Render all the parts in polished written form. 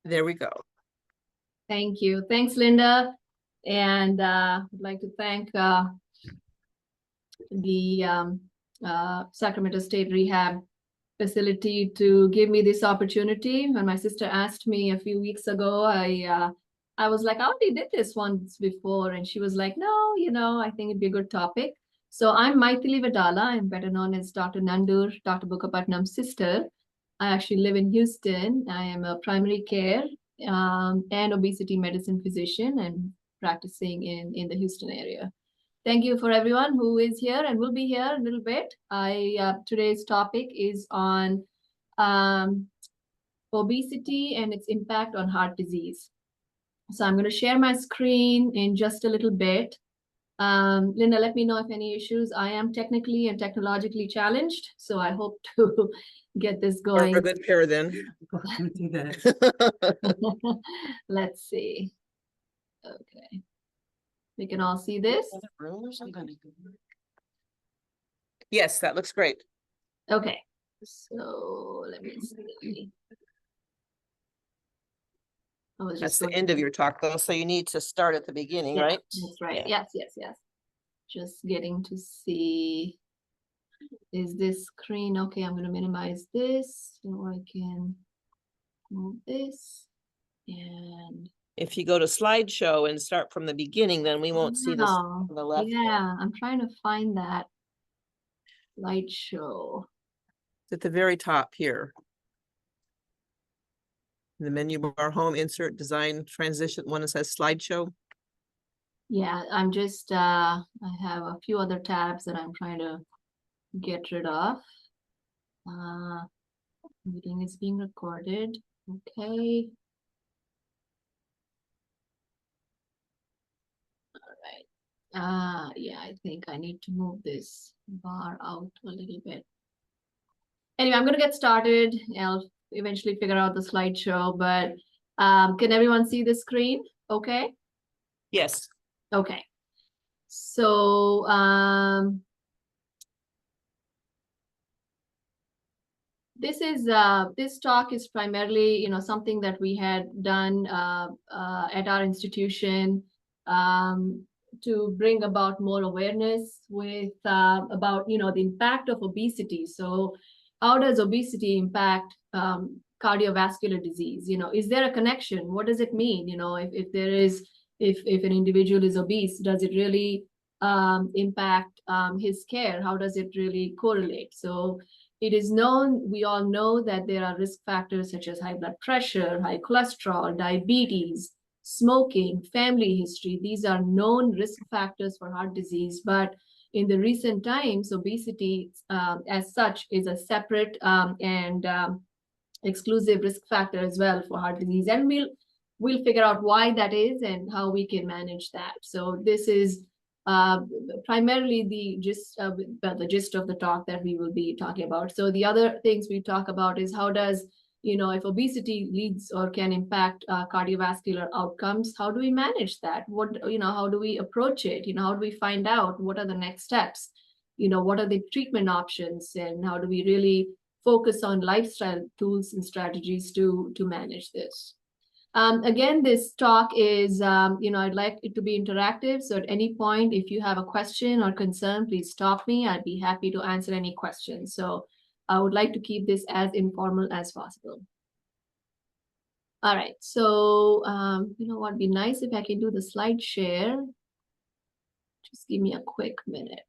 There we go. Thank you. Thanks, Linda. And I'd like to thank the Sacramento State Rehab Facility to give me this opportunity. When my sister asked me a few weeks ago, I was like, I already did this once before. And she was like, no, I think it'd be a good topic. So I'm Maithili Vedala. I'm better known as Dr. Nandur, Dr. Bukapatnam's sister. I actually live in Houston. I am a primary care and obesity medicine physician and practicing in the Houston area. Thank you for everyone who is here and will be here in a little bit. Today's topic is on obesity and its impact on heart disease. So I'm going to share my screen in just a little bit. Linda, let me know if any issues. I am technically and technologically challenged, so I hope to get this going. We're a good pair then. Let's see. Okay. We can all see this? Yes, that looks great. Okay. So let me see. That's the end of your talk, though, so you need to start at the beginning, right? That's right. Yeah. Yes. Just getting to see. Is this screen okay? I'm going to minimize this so I can move this. And if you go to slideshow and start from the beginning, then we won't see this on the left. Yeah, I'm trying to find that slideshow. It's at the very top here. The menu bar, home, insert, design, transition, one that says slideshow. Yeah, I'm just, I have a few other tabs that I'm trying to get rid of. Meeting is being recorded. Okay. All right. Yeah, I think I need to move this bar out a little bit. Anyway, I'm going to get started. I'll eventually figure out the slideshow, but can everyone see the screen? Okay. Yes. Okay. So this talk is primarily something that we had done at our institution to bring about more awareness with about the impact of obesity. So how does obesity impact cardiovascular disease? Is there a connection? What does it mean? If an individual is obese, does it really impact his care? How does it really correlate? So it is known, we all know that there are risk factors such as high blood pressure, high cholesterol, diabetes, smoking, family history. These are known risk factors for heart disease, but in the recent times, obesity as such is a separate and exclusive risk factor as well for heart disease. And we'll figure out why that is and how we can manage that. So this is primarily the gist of the talk that we will be talking about. So the other things we talk about is how does, if obesity leads or can impact cardiovascular outcomes, how do we manage that? How do we approach it? How do we find out what are the next steps? What are the treatment options, and how do we really focus on lifestyle tools and strategies to manage this? Again, this talk is, I'd like it to be interactive. So at any point, if you have a question or concern, please stop me. I'd be happy to answer any questions. So I would like to keep this as informal as possible. All right. So, what'd be nice if I can do the slide share. Just give me a quick minute.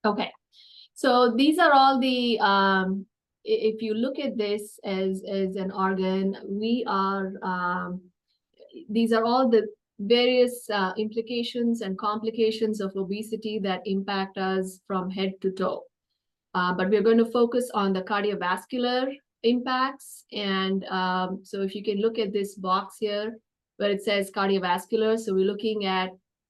Okay, so these are all the, if you look at this as an organ, these are all the various implications and complications of obesity that impact us from head to toe. But we're going to focus on the cardiovascular impacts. And so if you can look at this box here where it says cardiovascular, so we're looking at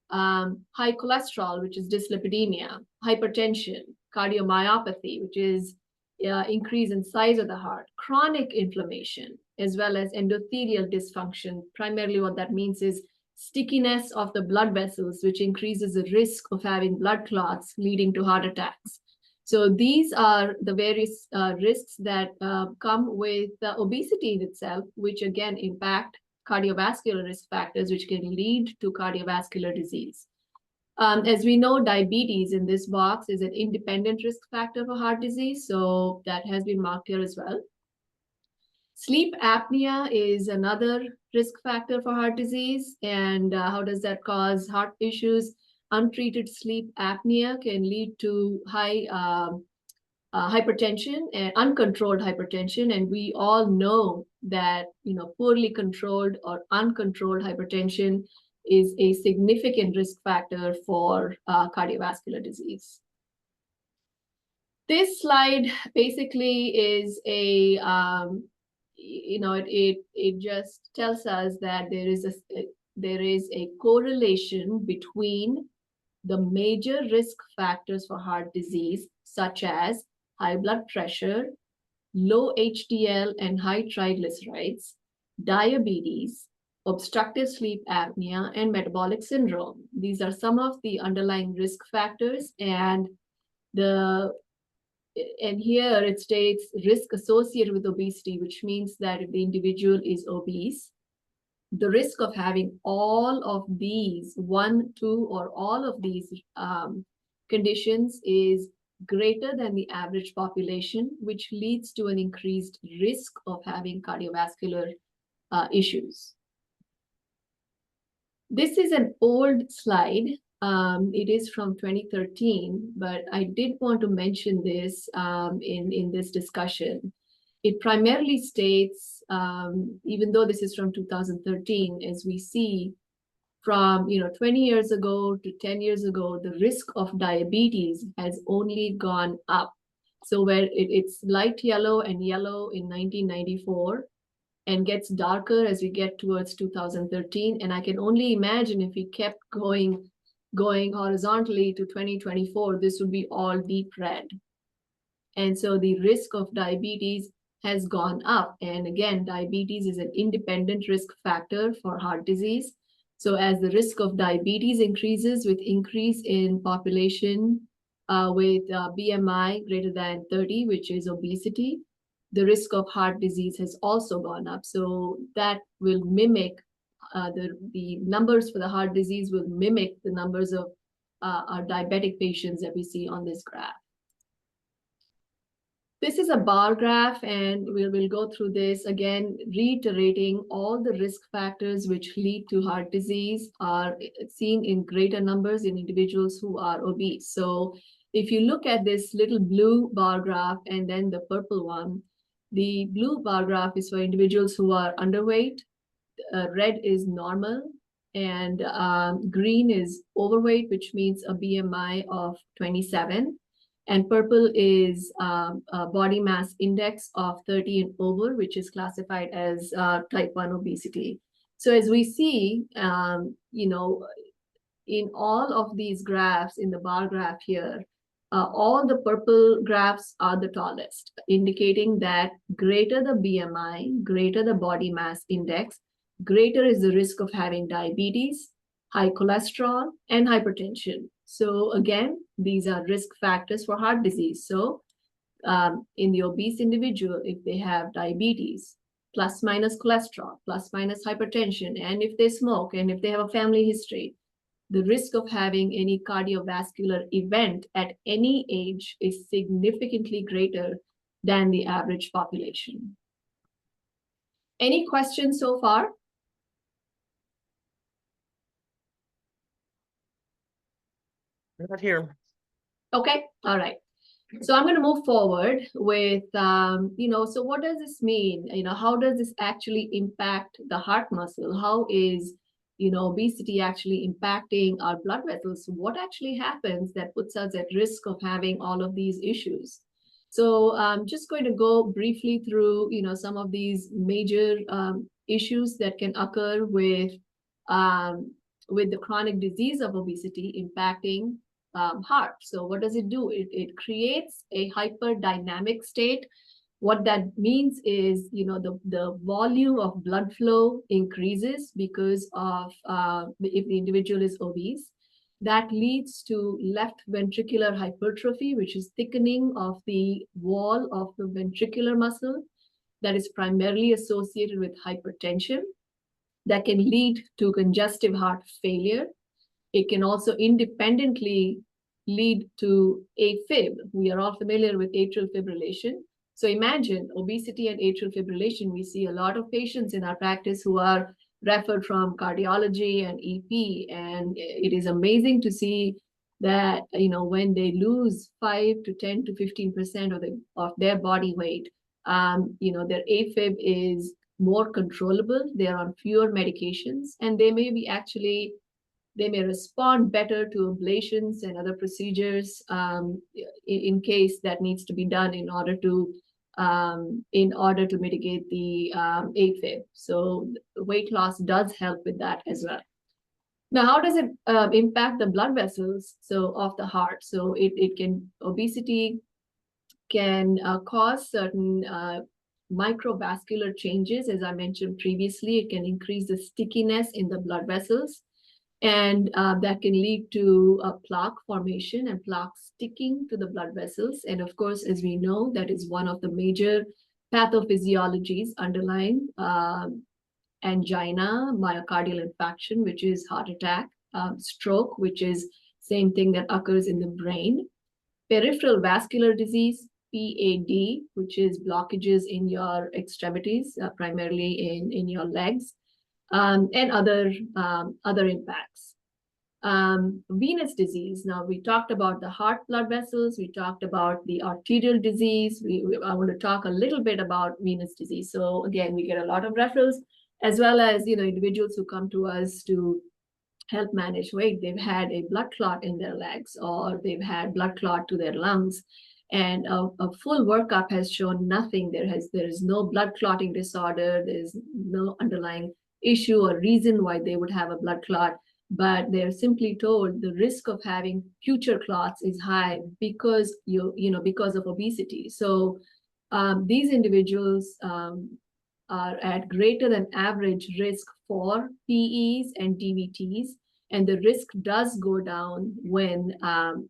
high cholesterol, which is dyslipidemia, hypertension, cardiomyopathy, which is increase in size of the heart, chronic inflammation, as well as endothelial dysfunction. Primarily what that means is stickiness of the blood vessels, which increases the risk of having blood clots leading to heart attacks. So these are the various risks that come with obesity in itself, which again impact cardiovascular risk factors, which can lead to cardiovascular disease. As we know, diabetes in this box is an independent risk factor for heart disease, so that has been marked here as well. Sleep apnea is another risk factor for heart disease. And how does that cause heart issues? Untreated sleep apnea can lead to high hypertension and uncontrolled hypertension. And we all know that, poorly controlled or uncontrolled hypertension is a significant risk factor for cardiovascular disease. This slide basically is a, it just tells us that there is a correlation between the major risk factors for heart disease, such as high blood pressure, low HDL and high triglycerides, diabetes, obstructive sleep apnea, and metabolic syndrome. These are some of the underlying risk factors, and here it states risk associated with obesity, which means that if the individual is obese, the risk of having all of these, one, two, or all of these conditions is greater than the average population, which leads to an increased risk of having cardiovascular issues. This is an old slide. It is from 2013, but I did want to mention this in this discussion. It primarily states, even though this is from 2013, as we see from 20 years ago to 10 years ago, the risk of diabetes has only gone up. So where it's light yellow and yellow in 1994 and gets darker as we get towards 2013. And I can only imagine if we kept going horizontally to 2024, this would be all deep red. And so the risk of diabetes has gone up. And again, diabetes is an independent risk factor for heart disease. So as the risk of diabetes increases with increase in population with BMI greater than 30, which is obesity, the risk of heart disease has also gone up. So that will mimic the numbers for the heart disease will mimic the numbers of our diabetic patients that we see on this graph. This is a bar graph, and we'll go through this again, reiterating all the risk factors which lead to heart disease are seen in greater numbers in individuals who are obese. So if you look at this little blue bar graph and then the purple one, the blue bar graph is for individuals who are underweight, red is normal, and green is overweight, which means a BMI of 27. And purple is a body mass index of 30 and over, which is classified as type 1 obesity. So as we see, in all of these graphs, in the bar graph here, all the purple graphs are the tallest, indicating that greater the BMI, greater the body mass index, greater is the risk of having diabetes, high cholesterol, and hypertension. So again, these are risk factors for heart disease. So in the obese individual, if they have diabetes, plus minus cholesterol, plus minus hypertension, and if they smoke, and if they have a family history, the risk of having any cardiovascular event at any age is significantly greater than the average population. Any questions so far? Not here. Okay, all right. So I'm going to move forward with, so what does this mean? How does this actually impact the heart muscle? How is, obesity actually impacting our blood vessels? What actually happens that puts us at risk of having all of these issues? So I'm just going to go briefly through, some of these major issues that can occur with the chronic disease of obesity impacting heart. So what does it do? It creates a hyperdynamic state. What that means is, the volume of blood flow increases because of if the individual is obese. That leads to left ventricular hypertrophy, which is thickening of the wall of the ventricular muscle that is primarily associated with hypertension. That can lead to congestive heart failure. It can also independently lead to AFib. We are all familiar with atrial fibrillation. So imagine obesity and atrial fibrillation. We see a lot of patients in our practice who are referred from cardiology and EP, and it is amazing to see that when they lose 5 to 10 to 15% of their body weight, their AFib is more controllable. They're on fewer medications, and they may respond better to ablations and other procedures in case that needs to be done in order to mitigate the AFib. So weight loss does help with that as well. Now, how does it impact the blood vessels of the heart? So obesity can cause certain microvascular changes. As I mentioned previously, it can increase the stickiness in the blood vessels. And that can lead to plaque formation and plaque sticking to the blood vessels. And of course, as we know, that is one of the major pathophysiologies underlying angina, myocardial infarction, which is heart attack, stroke, which is same thing that occurs in the brain, peripheral vascular disease, PAD, which is blockages in your extremities, primarily in your legs, and other impacts. Venous disease. Now, we talked about the heart blood vessels. We talked about the arterial disease. I want to talk a little bit about venous disease. So again, we get a lot of referrals, as well as individuals who come to us to help manage weight. They've had a blood clot in their legs, or they've had blood clot to their lungs. And a full workup has shown nothing. There is no blood clotting disorder. There's no underlying issue or reason why they would have a blood clot, but they're simply told the risk of having future clots is high because because of obesity. So these individuals are at greater than average risk for PEs and DVTs, and the risk does go down when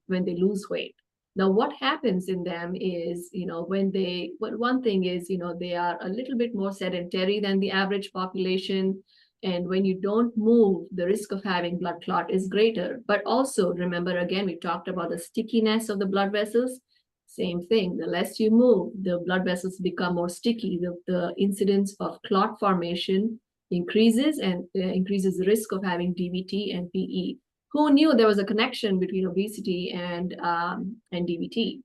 they lose weight. Now, what happens in them is, one thing is, they are a little bit more sedentary than the average population. And when you don't move, the risk of having blood clot is greater. But also, remember, again, we talked about the stickiness of the blood vessels. Same thing. The less you move, the blood vessels become more sticky. The incidence of clot formation increases, and increases the risk of having DVT and PE. Who knew there was a connection between obesity and DVT?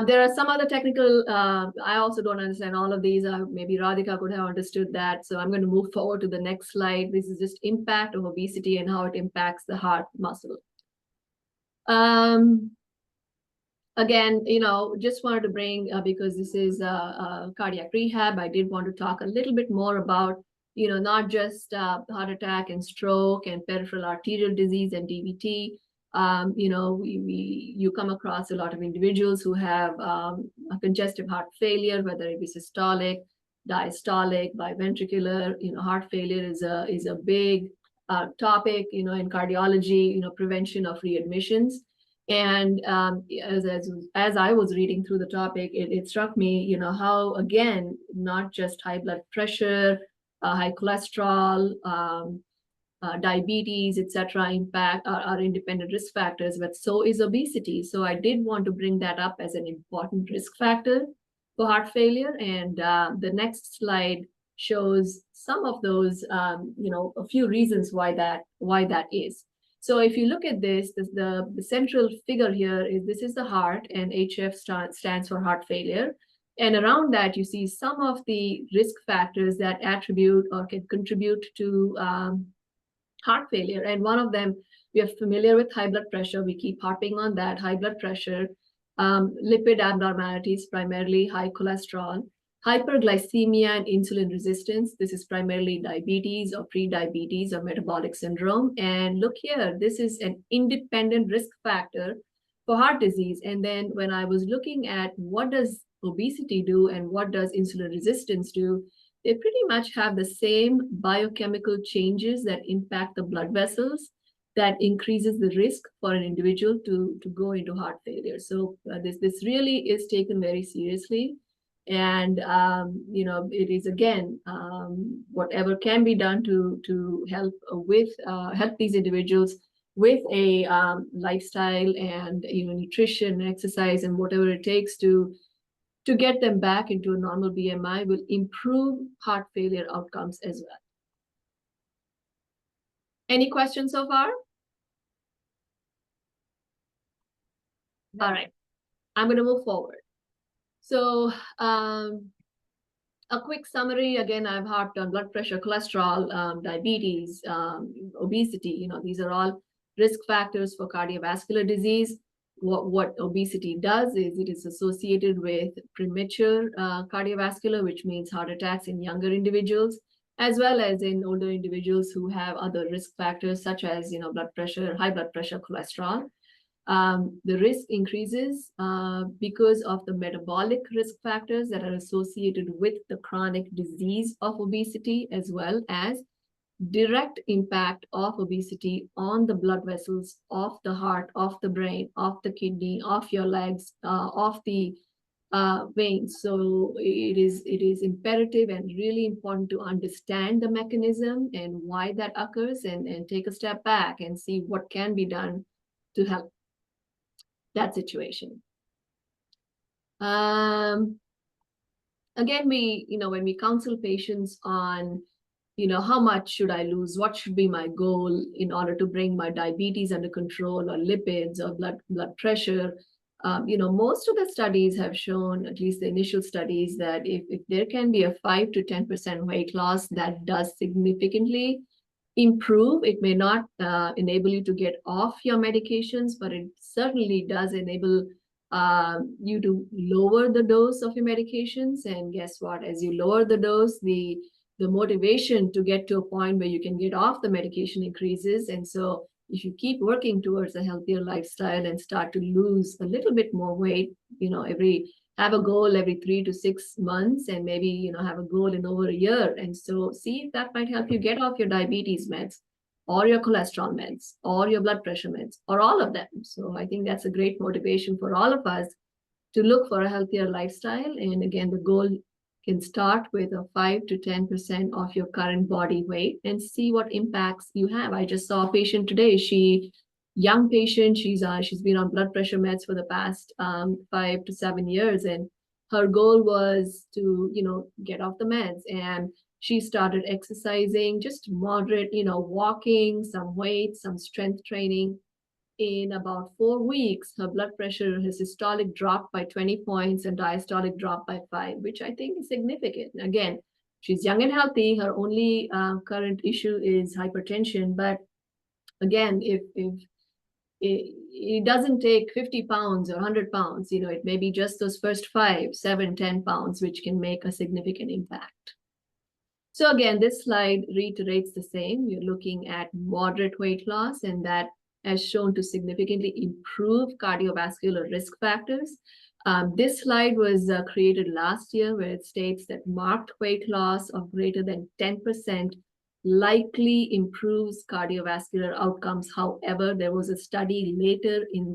There are some other technical, I also don't understand all of these. Maybe Radhika could have understood that. So I'm going to move forward to the next slide. This is just impact of obesity and how it impacts the heart muscle. Again, just wanted to bring, because this is cardiac rehab, I did want to talk a little bit more about not just heart attack and stroke and peripheral arterial disease and DVT. You come across a lot of individuals who have a congestive heart failure, whether it be systolic, diastolic, biventricular. Heart failure is a big topic, in cardiology, prevention of readmissions. And as I was reading through the topic, it struck me, how, again, not just high blood pressure, high cholesterol, diabetes, etc., impact are independent risk factors, but so is obesity. So I did want to bring that up as an important risk factor for heart failure. And the next slide shows some of those, a few reasons why that is. So if you look at this, the central figure here is, this is the heart, and HF stands for heart failure. And around that, you see some of the risk factors that attribute or can contribute to heart failure. And one of them, we are familiar with high blood pressure. We keep harping on that, high blood pressure, lipid abnormalities, primarily high cholesterol, hyperglycemia and insulin resistance. This is primarily diabetes or pre-diabetes or metabolic syndrome. And look here, this is an independent risk factor for heart disease. And then when I was looking at what does obesity do and what does insulin resistance do, they pretty much have the same biochemical changes that impact the blood vessels that increases the risk for an individual to go into heart failure. So this really is taken very seriously. And, it is, again, whatever can be done to help help these individuals with a lifestyle and, nutrition, exercise, and whatever it takes to get them back into a normal BMI will improve heart failure outcomes as well. Any questions so far? All right, I'm going to move forward. So a quick summary, again, I've harped on blood pressure, cholesterol, diabetes, obesity. These are all risk factors for cardiovascular disease. What obesity does is it is associated with premature cardiovascular, which means heart attacks in younger individuals, as well as in older individuals who have other risk factors such as blood pressure, high blood pressure, cholesterol. The risk increases because of the metabolic risk factors that are associated with the chronic disease of obesity, as well as direct impact of obesity on the blood vessels of the heart, of the brain, of the kidney, of your legs, of the veins. So it is imperative and really important to understand the mechanism and why that occurs, and take a step back and see what can be done to help that situation. Again, when we counsel patients on, how much should I lose? What should be my goal in order to bring my diabetes under control, or lipids, or blood pressure? Most of the studies have shown, at least the initial studies, that if there can be a 5 to 10% weight loss, that does significantly improve. It may not enable you to get off your medications, but it certainly does enable you to lower the dose of your medications. And guess what? As you lower the dose, the motivation to get to a point where you can get off the medication increases. And so if you keep working towards a healthier lifestyle and start to lose a little bit more weight, have a goal every 3 to 6 months, and maybe, have a goal in over a year. And so see if that might help you get off your diabetes meds, or your cholesterol meds, or your blood pressure meds, or all of them. So I think that's a great motivation for all of us to look for a healthier lifestyle. And again, the goal can start with a 5 to 10% of your current body weight, and see what impacts you have. I just saw a patient today. Young patient, she's been on blood pressure meds for the past 5 to 7 years, and her goal was to get off the meds. And she started exercising, just moderate, walking, some weights, some strength training. In about 4 weeks, her blood pressure, her systolic dropped by 20 points and diastolic dropped by 5, which I think is significant. Again, she's young and healthy. Her only current issue is hypertension. But again, if it doesn't take 50 pounds or 100 pounds, it may be just those first 5, 7, 10 pounds, which can make a significant impact. So again, this slide reiterates the same. You're looking at moderate weight loss, and that has shown to significantly improve cardiovascular risk factors. This slide was created last year, where it states that marked weight loss of greater than 10% likely improves cardiovascular outcomes. However, there was a study later in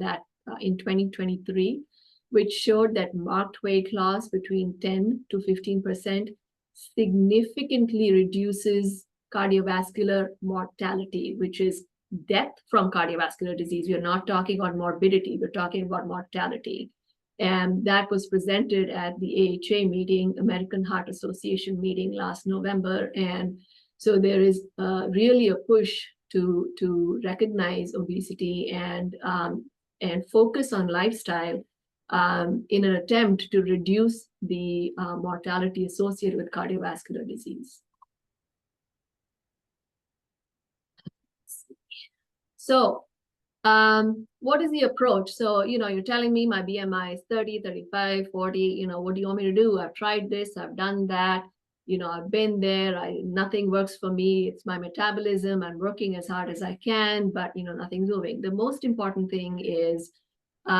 2023, which showed that marked weight loss between 10 to 15% significantly reduces cardiovascular mortality, which is death from cardiovascular disease. We're not talking about morbidity, we're talking about mortality. And that was presented at the AHA meeting, American Heart Association meeting last November. And so there is really a push to recognize obesity and focus on lifestyle in an attempt to reduce the mortality associated with cardiovascular disease. So What is the approach? So, you're telling me my BMI is 30, 35, 40, what do you want me to do? I've tried this, I've done that, I've been there, nothing works for me. It's my metabolism. I'm working as hard as I can, but, nothing's moving. The most important thing is, we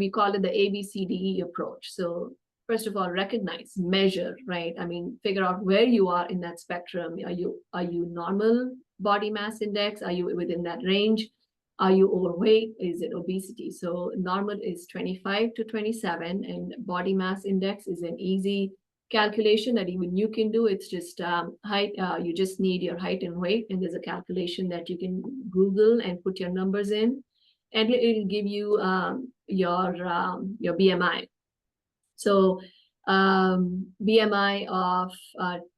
call it the ABCDE approach. So first of all, recognize, measure, right? I mean, figure out where you are in that spectrum. Are you normal body mass index? Are you within that range? Are you overweight? Is it obesity? So normal is 25 to 27, and body mass index is an easy calculation that even you can do. It's just height. You just need your height and weight, and there's a calculation that you can Google and put your numbers in, and it'll give you your BMI. So BMI of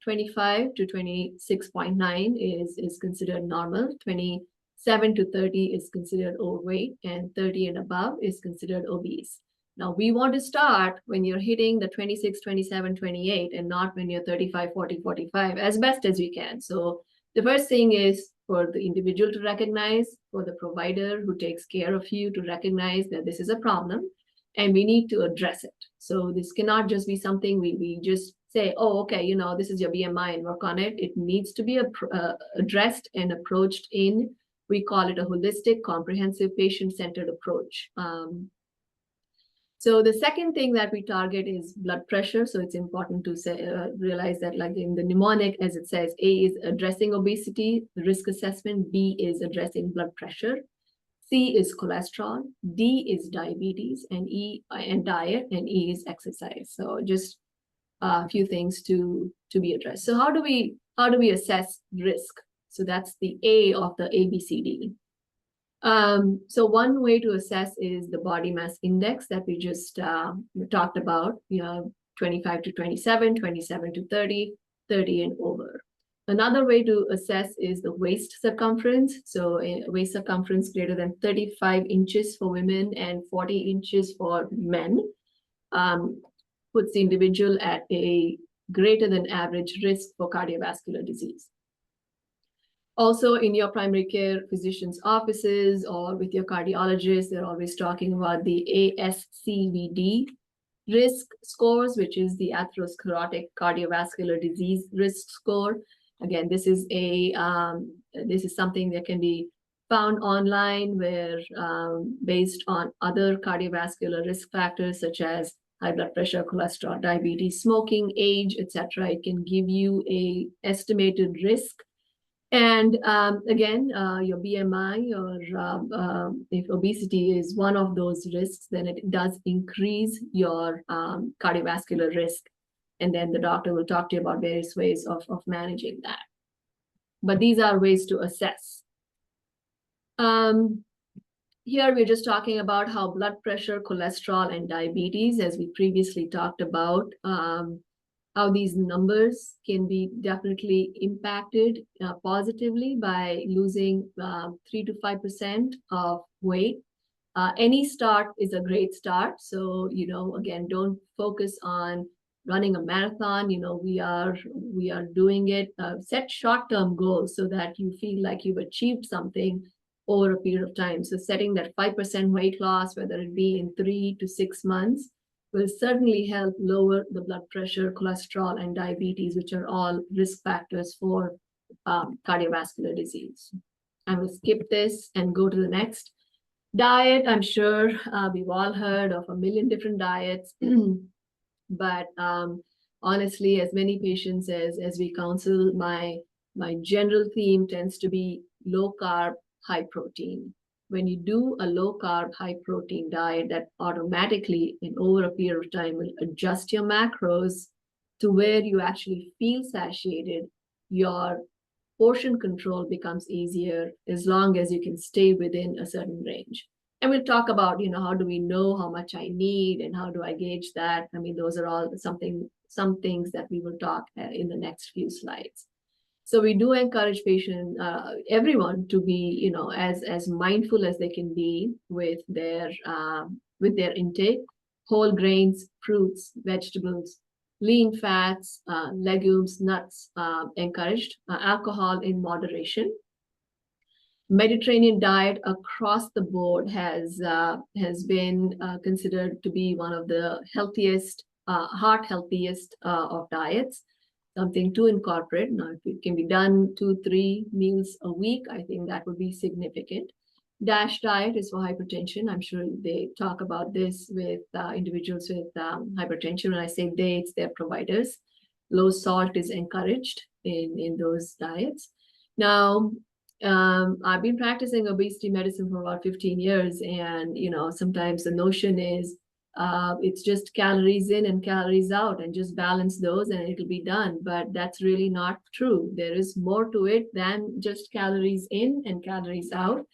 25 to 26.9 is considered normal. 27 to 30 is considered overweight, and 30 and above is considered obese. Now, we want to start when you're hitting the 26, 27, 28, and not when you're 35, 40, 45, as best as we can. So the first thing is for the individual to recognize, for the provider who takes care of you to recognize that this is a problem, and we need to address it. So this cannot just be something we just say, oh, okay, this is your BMI and work on it. It needs to be addressed and approached we call it a holistic, comprehensive, patient-centered approach. So the second thing that we target is blood pressure. So it's important to realize that, like in the mnemonic, as it says, A is addressing obesity, risk assessment, B is addressing blood pressure, C is cholesterol, D is diabetes, and diet, and E is exercise. So just a few things to be addressed. So how do we assess risk? So that's the A of the ABCD. So one way to assess is the body mass index that we just talked about, 25 to 27, 27 to 30, 30 and over. Another way to assess is the waist circumference. So a waist circumference greater than 35 inches for women and 40 inches for men puts the individual at a greater than average risk for cardiovascular disease. Also, in your primary care physician's offices or with your cardiologist, they're always talking about the ASCVD risk scores, which is the atherosclerotic cardiovascular disease risk score. Again, this is something that can be found online, where based on other cardiovascular risk factors such as high blood pressure, cholesterol, diabetes, smoking, age, etc., it can give you a estimated risk. And again, your BMI or if obesity is one of those risks, then it does increase your cardiovascular risk. And then the doctor will talk to you about various ways of managing that. But these are ways to assess. Here we're just talking about how blood pressure, cholesterol, and diabetes, as we previously talked about, how these numbers can be definitely impacted positively by losing 3 to 5% of weight. Any start is a great start. So, again, don't focus on running a marathon. We are doing it. Set short-term goals so that you feel like you've achieved something over a period of time. So setting that 5% weight loss, whether it be in 3 to 6 months, will certainly help lower the blood pressure, cholesterol, and diabetes, which are all risk factors for cardiovascular disease. I will skip this and go to the next. Diet, I'm sure we've all heard of a million different diets, but honestly, as many patients as we counsel, my general theme tends to be low carb, high protein. When you do a low carb, high protein diet, that automatically, in over a period of time, will adjust your macros to where you actually feel satiated. Your portion control becomes easier as long as you can stay within a certain range. And we'll talk about, how do we know how much I need and how do I gauge that? I mean, those are all some things that we will talk in the next few slides. So we do encourage everyone to be, as mindful as they can be with their intake. Whole grains, fruits, vegetables, lean fats, legumes, nuts encouraged. Alcohol in moderation. Mediterranean diet across the board has been considered to be one of the healthiest, heart healthiest of diets. Something to incorporate. Now, if it can be done 2-3 meals a week, I think that would be significant. DASH diet is for hypertension. I'm sure they talk about this with individuals with hypertension. When I say they, it's their providers. Low salt is encouraged in those diets. Now, I've been practicing obesity medicine for about 15 years, and sometimes the notion is it's just calories in and calories out, and just balance those and it'll be done. But that's really not true. There is more to it than just calories in and calories out.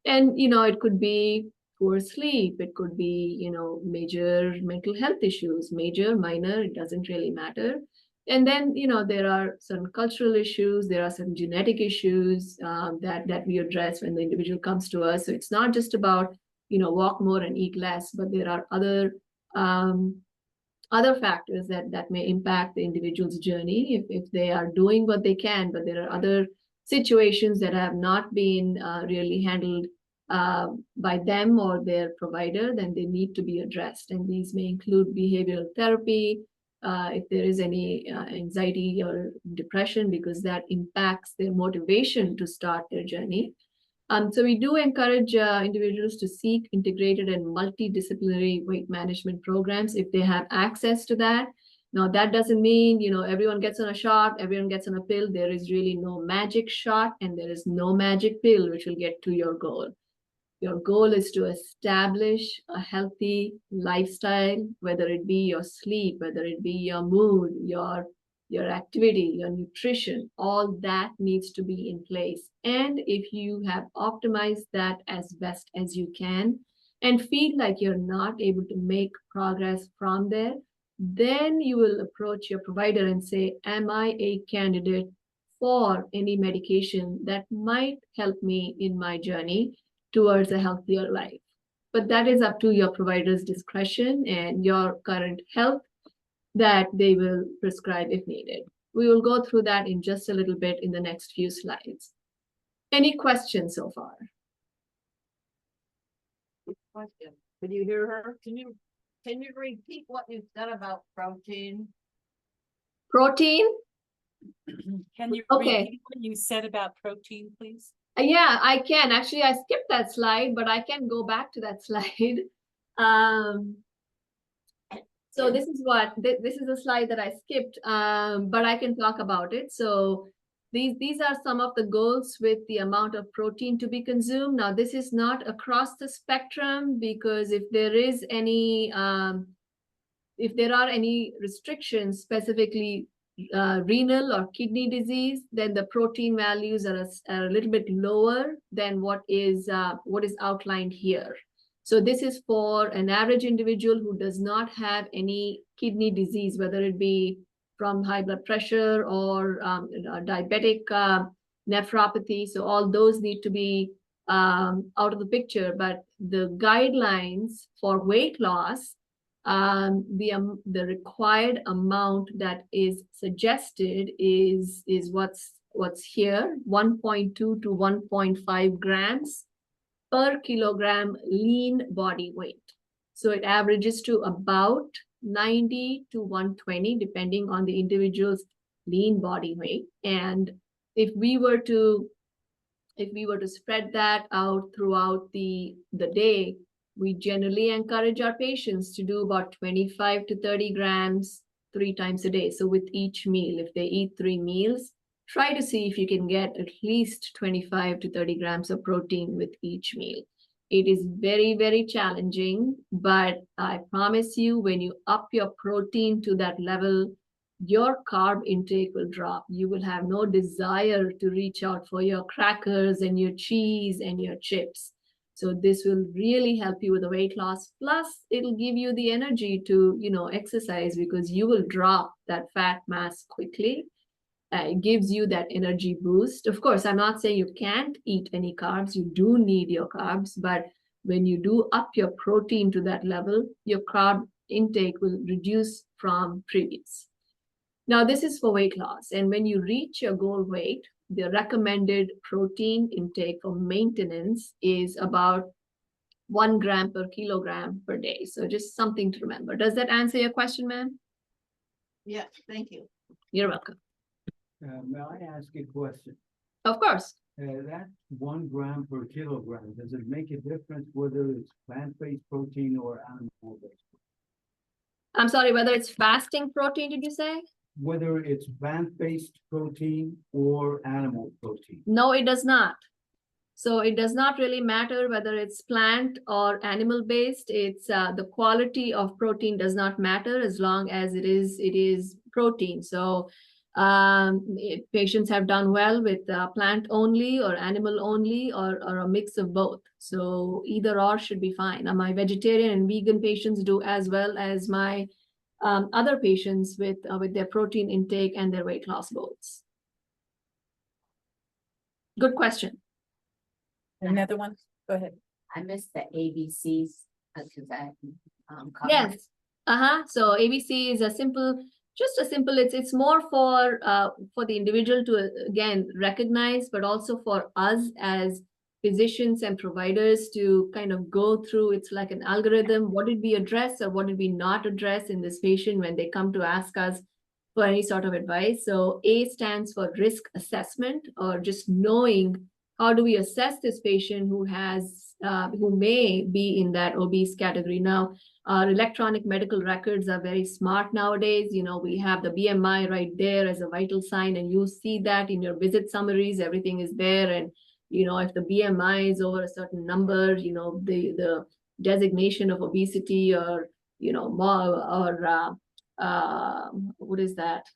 And it could be poor sleep, it could be major mental health issues, major, minor, it doesn't really matter. And then there are some cultural issues, there are some genetic issues that we address when the individual comes to us. So it's not just about walk more and eat less, but there are other factors that may impact the individual's journey if they are doing what they can, but there are other situations that have not been really handled by them or their provider, then they need to be addressed. And these may include behavioral therapy, if there is any anxiety or depression, because that impacts their motivation to start their journey. So we do encourage individuals to seek integrated and multidisciplinary weight management programs if they have access to that. Now, that doesn't mean, everyone gets on a shot, everyone gets on a pill. There is really no magic shot, and there is no magic pill which will get to your goal. Your goal is to establish a healthy lifestyle, whether it be your sleep, whether it be your mood, your activity, your nutrition, all that needs to be in place. And if you have optimized that as best as you can and feel like you're not able to make progress from there, then you will approach your provider and say, am I a candidate for any medication that might help me in my journey towards a healthier life? But that is up to your provider's discretion and your current health that they will prescribe if needed. We will go through that in just a little bit in the next few slides. Any questions so far? Question. Could you hear her? Can you repeat what you said about protein? Protein? Can you Okay. repeat what you said about protein, please? Yeah, I can. Actually, I skipped that slide, but I can go back to that slide. So this is a slide that I skipped, but I can talk about it. So these are some of the goals with the amount of protein to be consumed. Now, this is not across the spectrum, because if there are any restrictions, specifically renal or kidney disease, then the protein values are a little bit lower than what is outlined here. So this is for an average individual who does not have any kidney disease, whether it be from high blood pressure or diabetic nephropathy. So all those need to be out of the picture. But the guidelines for weight loss, the required amount that is suggested is what's here, 1.2 to 1.5 grams per kilogram lean body weight. So it averages to about 90 to 120, depending on the individual's lean body weight. And if we were to spread that out throughout the day, we generally encourage our patients to do about 25 to 30 grams 3 times a day. So with each meal, if they eat 3 meals, try to see if you can get at least 25 to 30 grams of protein with each meal. It is very, very challenging, but I promise you, when you up your protein to that level, your carb intake will drop. You will have no desire to reach out for your crackers and your cheese and your chips. So this will really help you with the weight loss. Plus, it'll give you the energy to, exercise, because you will drop that fat mass quickly. It gives you that energy boost. Of course, I'm not saying you can't eat any carbs. You do need your carbs, but when you do up your protein to that level, your carb intake will reduce from previous. Now, this is for weight loss. And when you reach your goal weight, the recommended protein intake for maintenance is about 1 gram per kilogram per day. So just something to remember. Does that answer your question, ma'am? Yeah, thank you. You're welcome. May I ask a question? Of course. That 1 gram per kilogram, does it make a difference whether it's plant-based protein or animal-based? I'm sorry, whether it's fasting protein, did you say? Whether it's plant-based protein or animal protein? No, it does not. So it does not really matter whether it's plant or animal based. It's the quality of protein does not matter as long as it is protein. So patients have done well with plant only or animal only or a mix of both. So either or should be fine. My vegetarian and vegan patients do as well as my other patients with their protein intake and their weight loss goals. Good question. Another one? Go ahead. I missed the ABCs because I Yes. So ABC is it's more for the individual to again recognize, but also for us as physicians and providers to kind of go through. It's like an algorithm. What did we address or what did we not address in this patient when they come to ask us for any sort of advice? So A stands for risk assessment, or just knowing how do we assess this patient who may be in that obese category. Now, our electronic medical records are very smart nowadays. You know, we have the BMI right there as a vital sign, and you see that in your visit summaries, everything is there. And, you know, if the BMI is over a certain number, you know, the designation of obesity or, you know, what is that?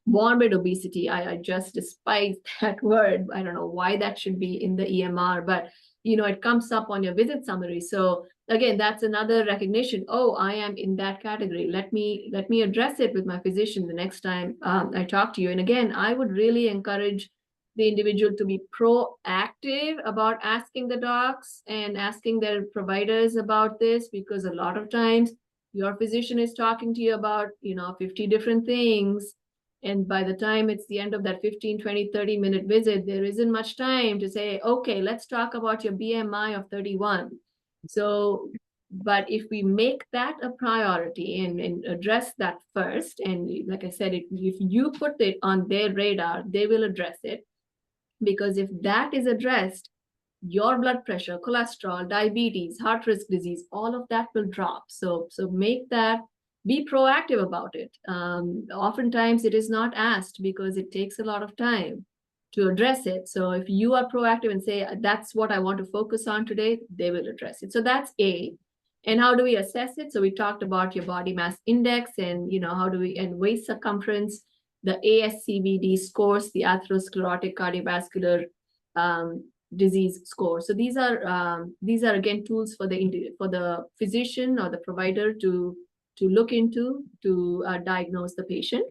Morbid obesity. I just despise that word. I don't know why that should be in the EMR, but you know, it comes up on your visit summary. So again, that's another recognition. Oh, I am in that category. Let me address it with my physician the next time I talk to you. And again, I would really encourage the individual to be proactive about asking the docs and asking their providers about this, because a lot of times your physician is talking to you about, you know, 50 different things. And by the time it's the end of that 15, 20, 30-minute visit, there isn't much time to say, okay, let's talk about your BMI of 31. So, but if we make that a priority and address that first, and like I said, if you put it on their radar, they will address it. Because if that is addressed, your blood pressure, cholesterol, diabetes, heart risk disease, all of that will drop. So make that, be proactive about it. Oftentimes it is not asked because it takes a lot of time to address it. So if you are proactive and say, that's what I want to focus on today, they will address it. So that's A. And how do we assess it? So we talked about your body mass index and, you know, and waist circumference, the ASCVD scores, the atherosclerotic cardiovascular disease score. So these are again tools for the physician or the provider to look into to diagnose the patient.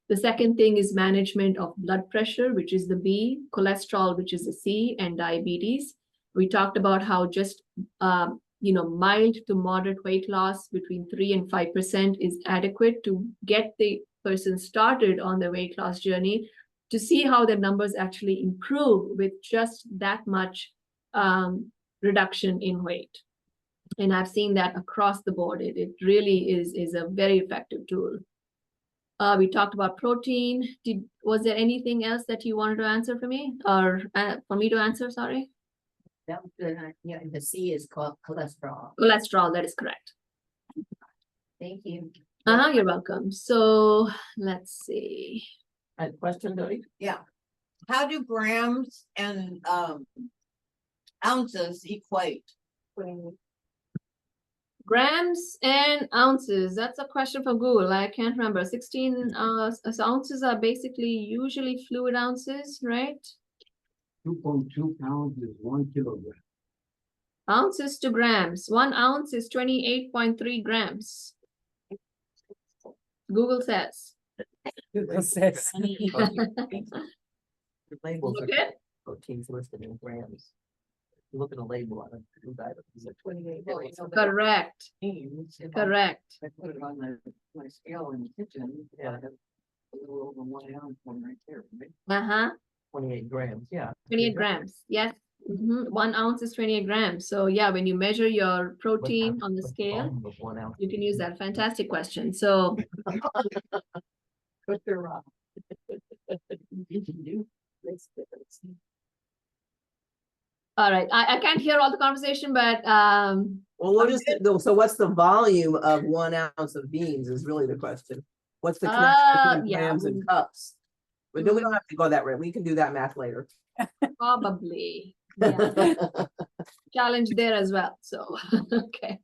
The second thing is management of blood pressure, which is the B, cholesterol, which is the C, and diabetes. We talked about how just mild to moderate weight loss between 3 and 5% is adequate to get the person started on their weight loss journey, to see how their numbers actually improve with just that much reduction in weight. And I've seen that across the board. It really is a very effective tool. We talked about protein. Was there anything else that you wanted to answer for me, or for me to answer? Sorry. that was good. Yeah, the C is called cholesterol. Cholesterol, that is correct. Thank you. You're welcome. So let's see. A question, Dodi? Yeah. How do grams and ounces equate? Grams and ounces. That's a question for Google. I can't remember. 16 ounces are basically usually fluid ounces, right? 2.2 pounds is 1 kilogram. Ounces to grams. 1 ounce is 28.3 grams. Google says. Google says. The labels are Okay. proteins listed in grams. You look at the label on a food item, it's like 28 grams. Correct. Correct. Correct. I put it on my scale in the kitchen. Yeah. A little over 1 ounce, one right there, right? 28 grams, yeah. 28 grams. Yes. 1 ounce is 28 grams. So yeah, when you measure your protein on the What's scale, volume of 1 ounce? you can use that. Fantastic question. So Put your makes a difference. all right, I can't hear all the conversation, but Well, we'll just, so what's the volume of 1 ounce of beans is really the question. What's the connection between yeah, grams and cups? But no, we don't have to go that way. We can do that math later. probably yeah, challenge there as well. So okay.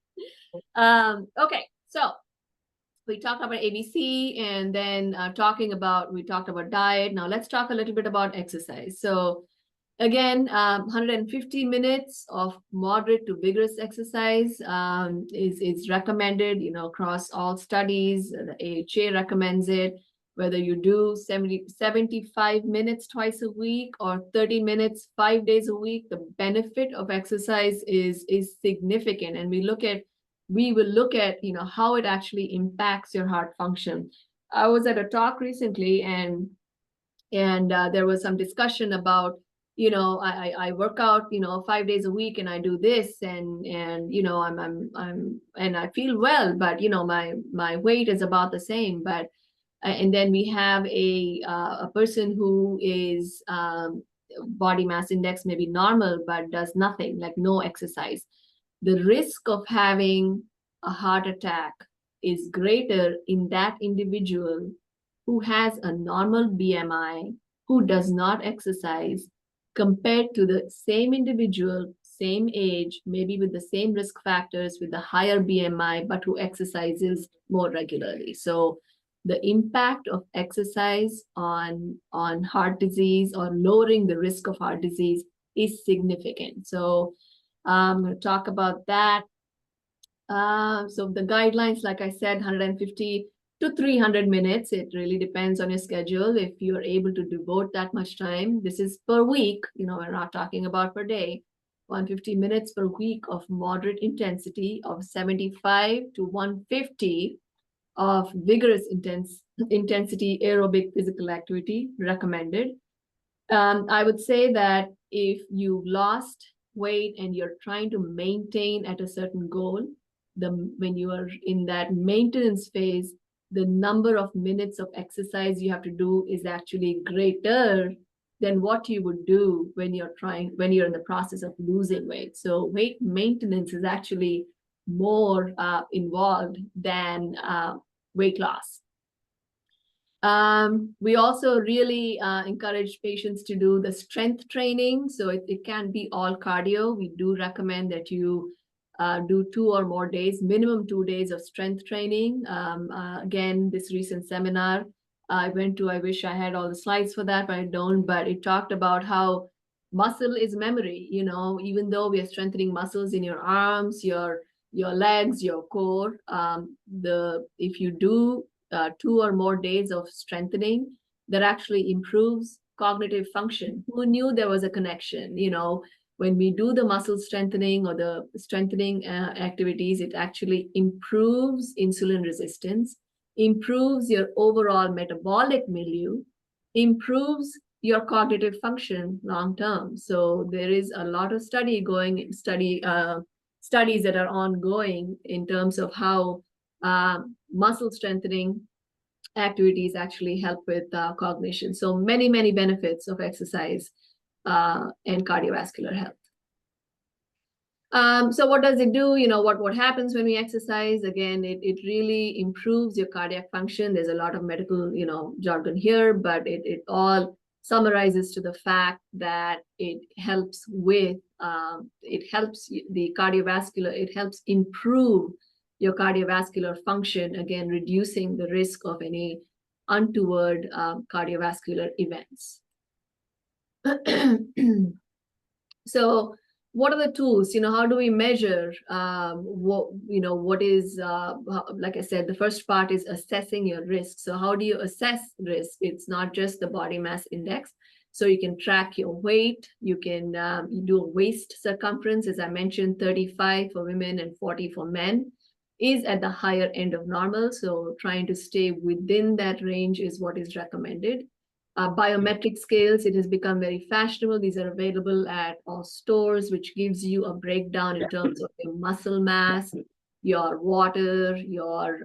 Okay, so we talked about ABC and then we talked about diet. Now let's talk a little bit about exercise. So again, 150 minutes of moderate to vigorous exercise is recommended, across all studies. The AHA recommends it, whether you do 75 minutes twice a week or 30 minutes 5 days a week. The benefit of exercise is significant, and we will look at how it actually impacts your heart function. I was at a talk recently, and there was some discussion about I work out 5 days a week, and I do this, and I'm and I feel well, but my weight is about the same. But and then we have a person who is body mass index maybe normal but does nothing, like no exercise. The risk of having a heart attack is greater in that individual who has a normal BMI, who does not exercise, compared to the same individual, same age, maybe with the same risk factors, with a higher BMI, but who exercises more regularly. So the impact of exercise on heart disease or lowering the risk of heart disease is significant. So I'm going to talk about that. So the guidelines, like I said, 150 to 300 minutes. It really depends on your schedule. If you're able to devote that much time, this is per week, we're not talking about per day. 150 minutes per week of moderate intensity, of 75 to 150 of vigorous intensity aerobic physical activity recommended. I would say that if you've lost weight and you're trying to maintain at a certain goal, when you are in that maintenance phase, the number of minutes of exercise you have to do is actually greater than what you would do when you're in the process of losing weight. So weight maintenance is actually more involved than weight loss. We also really encourage patients to do the strength training. So it can be all cardio. We do recommend that you do 2 or more days, minimum 2 days of strength training. Again, this recent seminar I went to, I wish I had all the slides for that, but I don't. But it talked about how muscle is memory. Even though we are strengthening muscles in your arms, your legs, your core, if you do 2 or more days of strengthening, that actually improves cognitive function. Who knew there was a connection? When we do the muscle strengthening or the strengthening activities, it actually improves insulin resistance, improves your overall metabolic milieu, improves your cognitive function long term. So there is a lot of studies that are ongoing in terms of how muscle strengthening activities actually help with cognition. So many, many benefits of exercise and cardiovascular health. So what does it do? What happens when we exercise? Again, it really improves your cardiac function. There's a lot of medical, jargon here, but it all summarizes to the fact that it helps the cardiovascular, it helps improve your cardiovascular function, again, reducing the risk of any untoward cardiovascular events. So what are the tools? How do we measure what is, like I said, the first part is assessing your risk. So how do you assess risk? It's not just the body mass index. So you can track your weight. You can do a waist circumference, as I mentioned, 35 for women and 40 for men. is at the higher end of normal. So trying to stay within that range is what is recommended. Biometric scales, it has become very fashionable. These are available at all stores, which gives you a breakdown in terms of your muscle mass, your water, your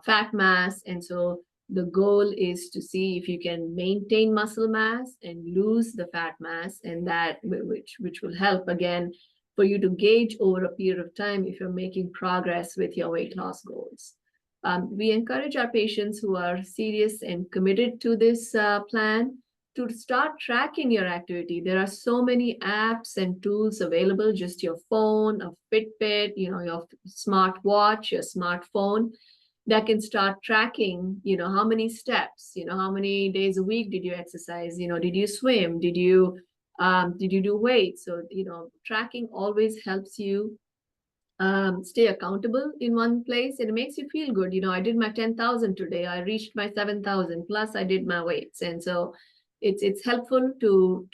fat mass. And so the goal is to see if you can maintain muscle mass and lose the fat mass, and that which will help again for you to gauge over a period of time if you're making progress with your weight loss goals. We encourage our patients who are serious and committed to this plan to start tracking your activity. There are so many apps and tools available, just your phone, a Fitbit, your smartwatch, your smartphone, that can start tracking, how many steps, how many days a week did you exercise, did you swim, did you do weights? So, tracking always helps you stay accountable in one place, and it makes you feel good. I did my 10,000 today, I reached my 7,000, plus I did my weights. And so it's helpful to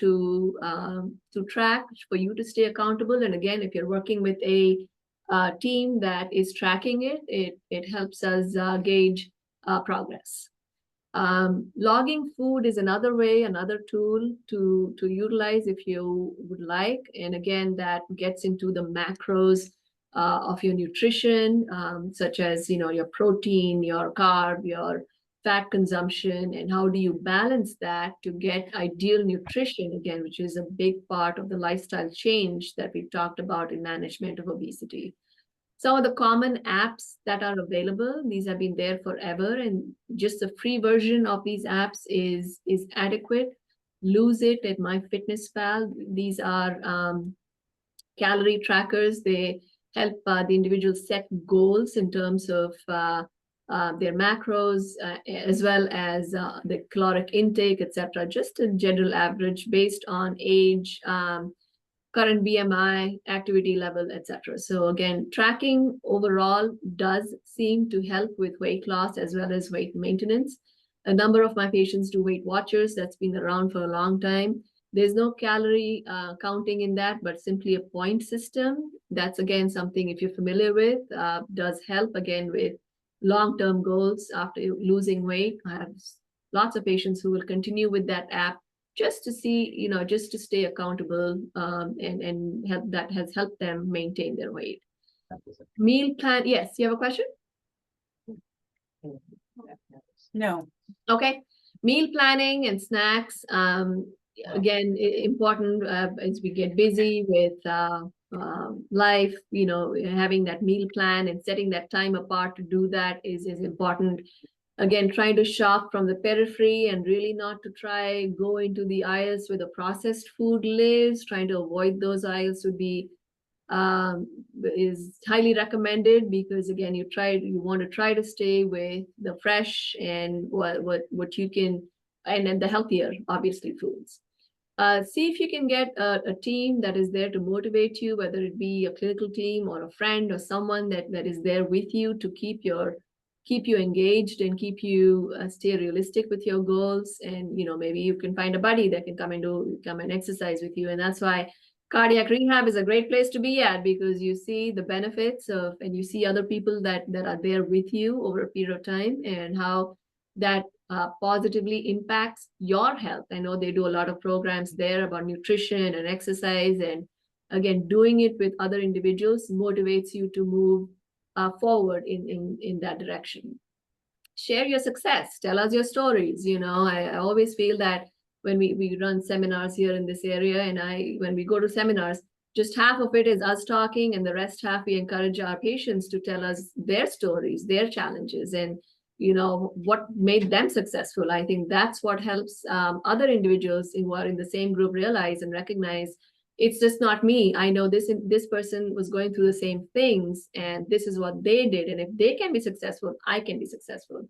track for you to stay accountable. And again, if you're working with a team that is tracking it helps us gauge progress. Logging food is another way, another tool to utilize if you would like. And again, that gets into the macros of your nutrition, such as, your protein, your carb, your fat consumption, and how do you balance that to get ideal nutrition, again, which is a big part of the lifestyle change that we've talked about in management of obesity. Some of the common apps that are available, these have been there forever, and just the free version of these apps is adequate. Lose It at MyFitnessPal. These are calorie trackers. They help the individual set goals in terms of their macros, as well as the caloric intake, etc. Just a general average based on age, current BMI, activity level, etc. So again, tracking overall does seem to help with weight loss as well as weight maintenance. A number of my patients do Weight Watchers. That's been around for a long time. There's no calorie counting in that, but simply a point system. That's again something, if you're familiar with, does help again with long-term goals after losing weight. I have lots of patients who will continue with that app just to see, just to stay accountable, and help, that has helped them maintain their weight. Meal plan, yes, you have a question? No. Okay, meal planning and snacks, again, important as we get busy with life, having that meal plan and setting that time apart to do that is important. Again, trying to shop from the periphery and really not to try go into the aisles where the processed food lives. Trying to avoid those aisles would be is highly recommended, because again, you want to try to stay with the fresh and what you can, and the healthier, obviously, foods. See if you can get a team that is there to motivate you, whether it be a clinical team or a friend or someone that is there with you to keep you engaged and keep you stay realistic with your goals. And maybe you can find a buddy that can come and exercise with you. And that's why cardiac rehab is a great place to be at, because you see the benefits of, and you see other people that are there with you over a period of time, and how that positively impacts your health. I know they do a lot of programs there about nutrition and exercise, and again, doing it with other individuals motivates you to move forward in that direction. Share your success, tell us your stories. I always feel that when we run seminars here in this area, and when we go to seminars, just half of it is us talking, and the rest half we encourage our patients to tell us their stories, their challenges, and what made them successful. I think that's what helps other individuals who are in the same group realize and recognize it's just not me. I know this person was going through the same things, and this is what they did. And if they can be successful, I can be successful.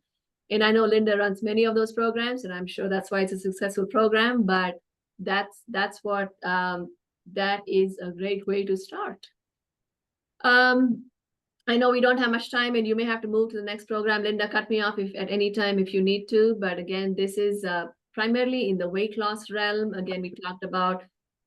And I know Linda runs many of those programs, and I'm sure that's why it's a successful program. But that's what that is a great way to start. I know we don't have much time, and you may have to move to the next program. Linda, cut me off at any time if you need to. But again, this is primarily in the weight loss realm. Again, we talked about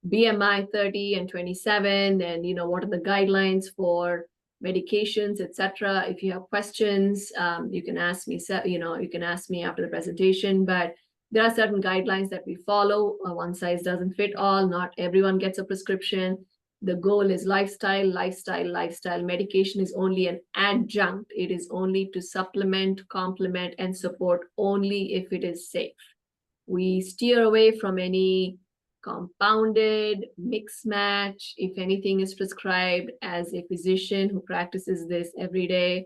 BMI 30 and 27, and what are the guidelines for medications, etc. If you have questions, you can ask me, you can ask me after the presentation, but there are certain guidelines that we follow. One size doesn't fit all. Not everyone gets a prescription. The goal is lifestyle, lifestyle, lifestyle. Medication is only an adjunct. It is only to supplement, complement, and support only if it is safe. We steer away from any compounded, mix match. If anything is prescribed, as a physician who practices this every day,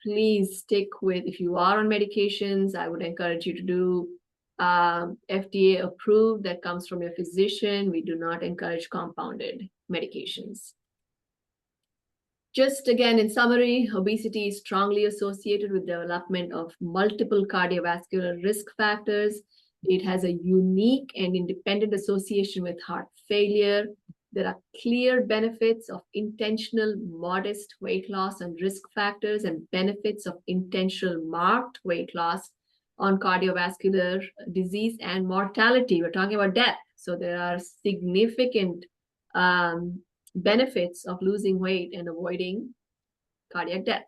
please stick with, if you are on medications, I would encourage you to do FDA approved that comes from your physician. We do not encourage compounded medications. Just again, in summary, obesity is strongly associated with development of multiple cardiovascular risk factors. It has a unique and independent association with heart failure. There are clear benefits of intentional modest weight loss on risk factors and benefits of intentional marked weight loss on cardiovascular disease and mortality. We're talking about death. So there are significant benefits of losing weight and avoiding cardiac death.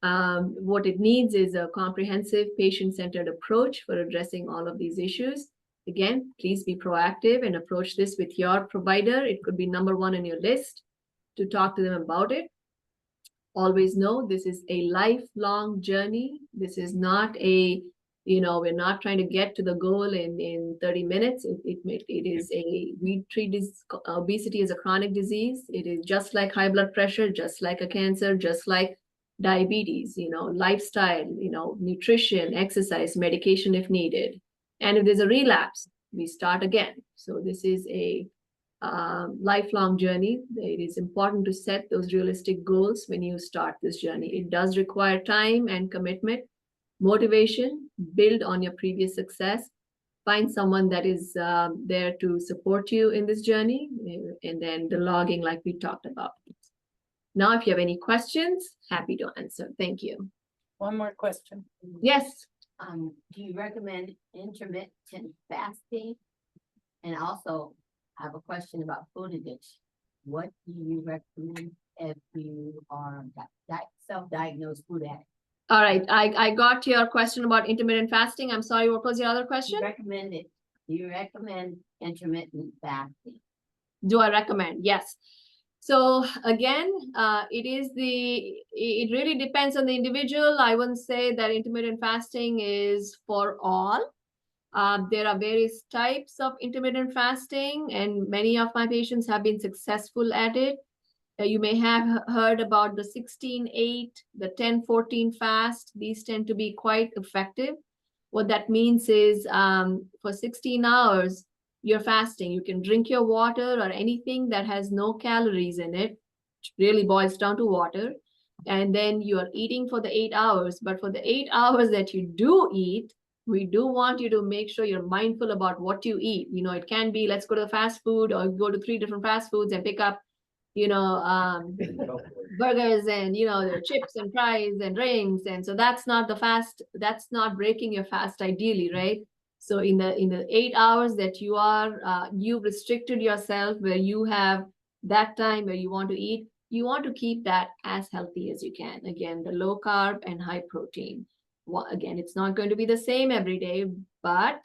What it needs is a comprehensive patient-centered approach for addressing all of these issues. Again, please be proactive and approach this with your provider. It could be number one on your list to talk to them about it. Always know this is a lifelong journey. This is not a, we're not trying to get to the goal in 30 minutes. It is we treat this obesity as a chronic disease. It is just like high blood pressure, just like a cancer, just like diabetes, lifestyle, nutrition, exercise, medication if needed. And if there's a relapse, we start again. So this is a lifelong journey. It is important to set those realistic goals when you start this journey. It does require time and commitment, motivation, build on your previous success, find someone that is there to support you in this journey, and then the logging like we talked about. Now, if you have any questions, happy to answer. Thank you. One more question. Yes. Do you recommend intermittent fasting? And also, I have a question about food addiction. What do you recommend if you are self-diagnosed food addict? All right. I got your question about intermittent fasting. I'm sorry, what was your other question? Do you recommend intermittent fasting? Do I recommend? Yes. So again, it really depends on the individual. I wouldn't say that intermittent fasting is for all. There are various types of intermittent fasting, and many of my patients have been successful at it. You may have heard about the 16-8, the 10-14 fast. These tend to be quite effective. What that means is for 16 hours, you're fasting. You can drink your water or anything that has no calories in it. It really boils down to water. And then you are eating for the 8 hours. But for the 8 hours that you do eat, we do want you to make sure you're mindful about what you eat. It can be, let's go to the fast food, or go to 3 different fast foods and pick up, burgers and, the chips and fries and drinks. And so that's not the fast. That's not breaking your fast ideally, right? So in the 8 hours that you are, you've restricted yourself, where you have that time where you want to eat, you want to keep that as healthy as you can. Again, the low carb and high protein. Well, again, it's not going to be the same every day, but,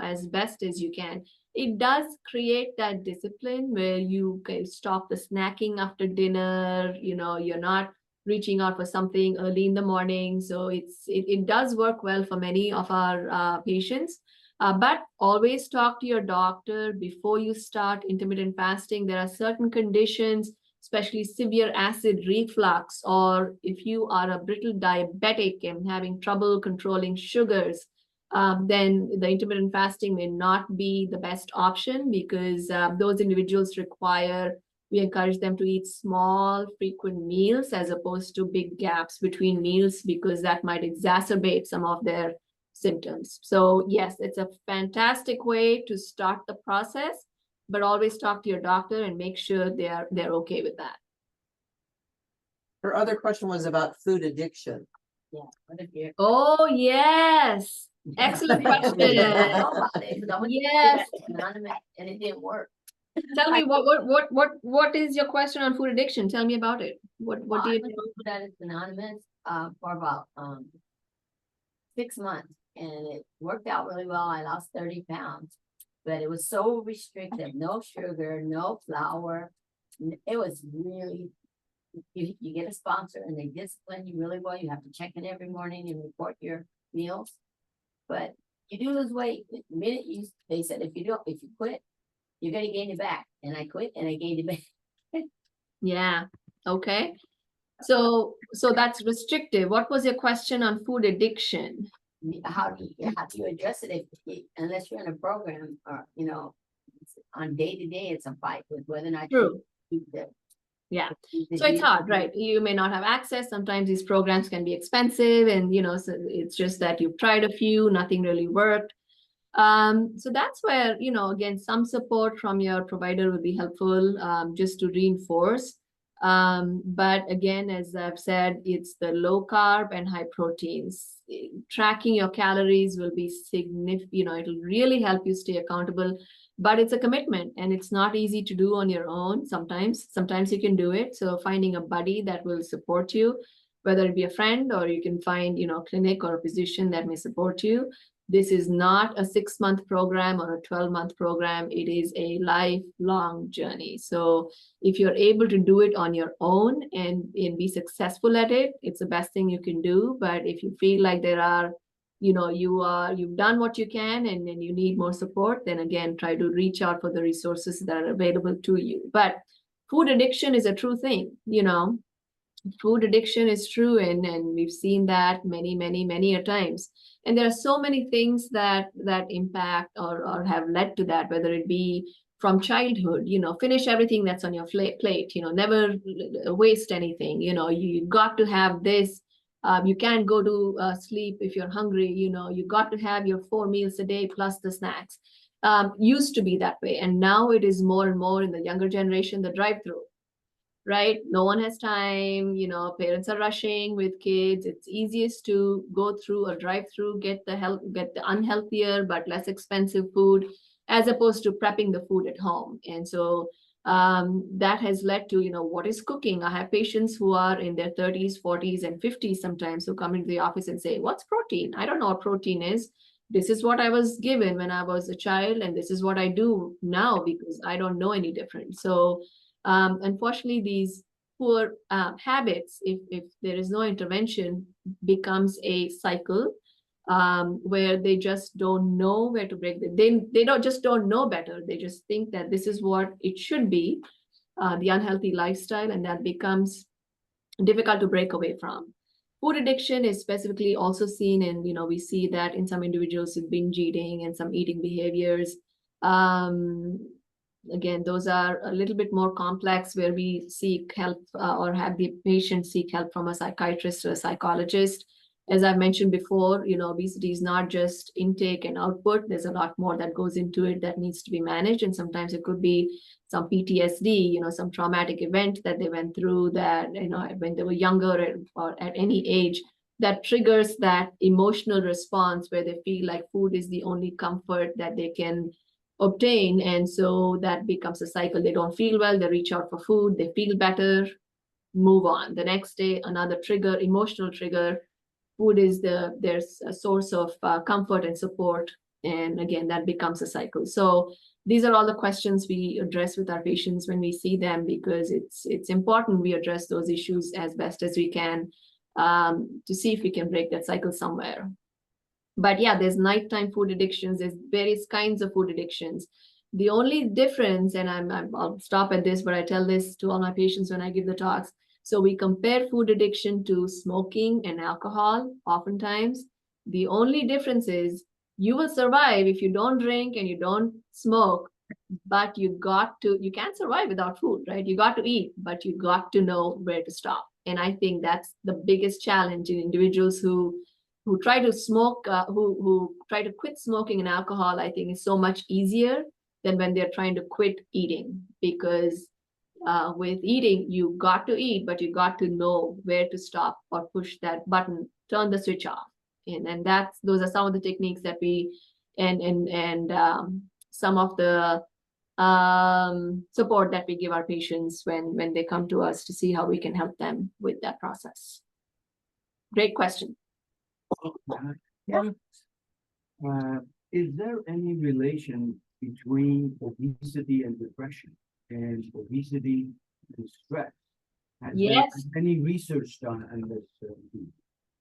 as best as you can. It does create that discipline where you can stop the snacking after dinner. You're not reaching out for something early in the morning. So it does work well for many of our patients. But always talk to your doctor before you start intermittent fasting. There are certain conditions, especially severe acid reflux, or if you are a brittle diabetic and having trouble controlling sugars, then the intermittent fasting may not be the best option, because those individuals we encourage them to eat small, frequent meals as opposed to big gaps between meals, because that might exacerbate some of their symptoms. So yes, it's a fantastic way to start the process, but always talk to your doctor and make sure they're okay with that. Her other question was about food addiction. Yeah. What if you're Oh, yes. Excellent question. I know about it, 'cause I went to Yes. Anonymous and it didn't work. Tell me what is your question on food addiction? Tell me about it. What Well, do I you went to that is anonymous, for about, 6 months, and it worked out really well. I lost 30 pounds, but it was so restrictive, no sugar, no flour. It was really, you get a sponsor and they discipline you really well. You have to check in every morning and report your meals. But you do lose weight. The minute they said, if you quit, you're gonna gain it back. And I quit and I gained it back. Yeah, okay. So that's restrictive. What was your question on food addiction? How do you address it unless you're in a program or, on day to day, it's a fight with whether or not True. you keep the. Yeah. keep the So it's disease. hard, right? You may not have access. Sometimes these programs can be expensive and, so it's just that you've tried a few, nothing really worked. So that's where, again, some support from your provider would be helpful, just to reinforce. But again, as I've said, it's the low carb and high proteins. Tracking your calories will be significant, it'll really help you stay accountable, but it's a commitment and it's not easy to do on your own. Sometimes you can do it. So finding a buddy that will support you, whether it be a friend or you can find, a clinic or a physician that may support you. This is not a 6-month program or a 12-month program. It is a lifelong journey. So if you're able to do it on your own and be successful at it, it's the best thing you can do. But if you feel like there are, you've done what you can and then you need more support, then again, try to reach out for the resources that are available to you. But food addiction is a true thing, food addiction is true, and we've seen that many a times. And there are so many things that impact or have led to that, whether it be from childhood, finish everything that's on your plate, never waste anything, you got to have this. You can't go to sleep if you're hungry, you got to have your 4 meals a day plus the snacks. Used to be that way, and now it is more and more in the younger generation, the drive-through. Right? No one has time, parents are rushing with kids. It's easiest to go through a drive-through, get the unhealthier but less expensive food, as opposed to prepping the food at home. And so that has led to, what is cooking? I have patients who are in their 30s, 40s, and 50s sometimes who come into the office and say, what's protein? I don't know what protein is. This is what I was given when I was a child, and this is what I do now because I don't know any different. So unfortunately, these poor habits, if there is no intervention, becomes a cycle where they just don't know where to break it. They don't know better. They just think that this is what it should be, the unhealthy lifestyle, and that becomes difficult to break away from. Food addiction is specifically also seen in, we see that in some individuals with binge eating and some eating behaviors. Again, those are a little bit more complex, where we seek help or have the patient seek help from a psychiatrist or a psychologist. As I've mentioned before, obesity is not just intake and output. There's a lot more that goes into it that needs to be managed. And sometimes it could be some PTSD, some traumatic event that they went through that, when they were younger or at any age, that triggers that emotional response where they feel like food is the only comfort that they can obtain. And so that becomes a cycle. They don't feel well, they reach out for food, they feel better, move on. The next day, another trigger, emotional trigger. Food is there's a source of comfort and support. And again, that becomes a cycle. So these are all the questions we address with our patients when we see them, because it's important we address those issues as best as we can to see if we can break that cycle somewhere. But yeah, there's nighttime food addictions, there's various kinds of food addictions. The only difference, and I'll stop at this, but I tell this to all my patients when I give the talks. So we compare food addiction to smoking and alcohol oftentimes. The only difference is you will survive if you don't drink and you don't smoke, but you can't survive without food, right? You got to eat, but you got to know where to stop. And I think that's the biggest challenge in individuals who try to smoke, who try to quit smoking and alcohol. I think is so much easier than when they're trying to quit eating, because with eating, you got to eat, but you got to know where to stop or push that button, turn the switch off. And those are some of the techniques that we, and some of the support that we give our patients when they come to us to see how we can help them with that process. Great question. Yeah. Is there any relation between obesity and depression and obesity and stress? Has there Yes. been any research done on this?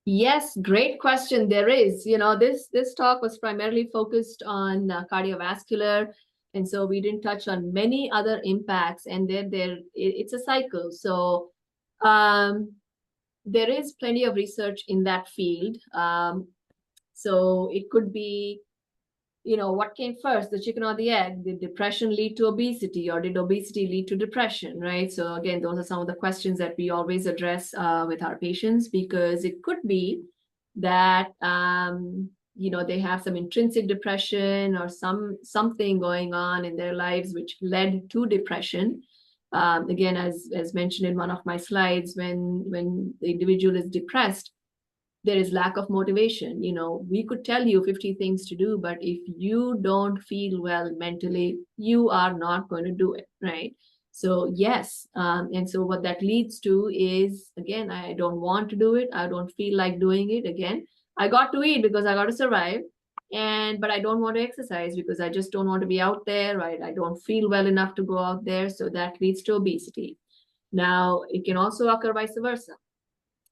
Yes, great question. There is, this talk was primarily focused on cardiovascular, and so we didn't touch on many other impacts. And it's a cycle. So there is plenty of research in that field. So it could be, what came first, the chicken or the egg? Did depression lead to obesity, or did obesity lead to depression, right? So again, those are some of the questions that we always address with our patients, because it could be that, they have some intrinsic depression or something going on in their lives which led to depression. Again, as mentioned in one of my slides, when the individual is depressed, there is lack of motivation. We could tell you 50 things to do, but if you don't feel well mentally, you are not going to do it, right? So yes, and so what that leads to is, again, I don't want to do it. I don't feel like doing it. Again, I got to eat because I got to survive, but I don't want to exercise because I just don't want to be out there, right? I don't feel well enough to go out there, so that leads to obesity. Now, it can also occur vice versa.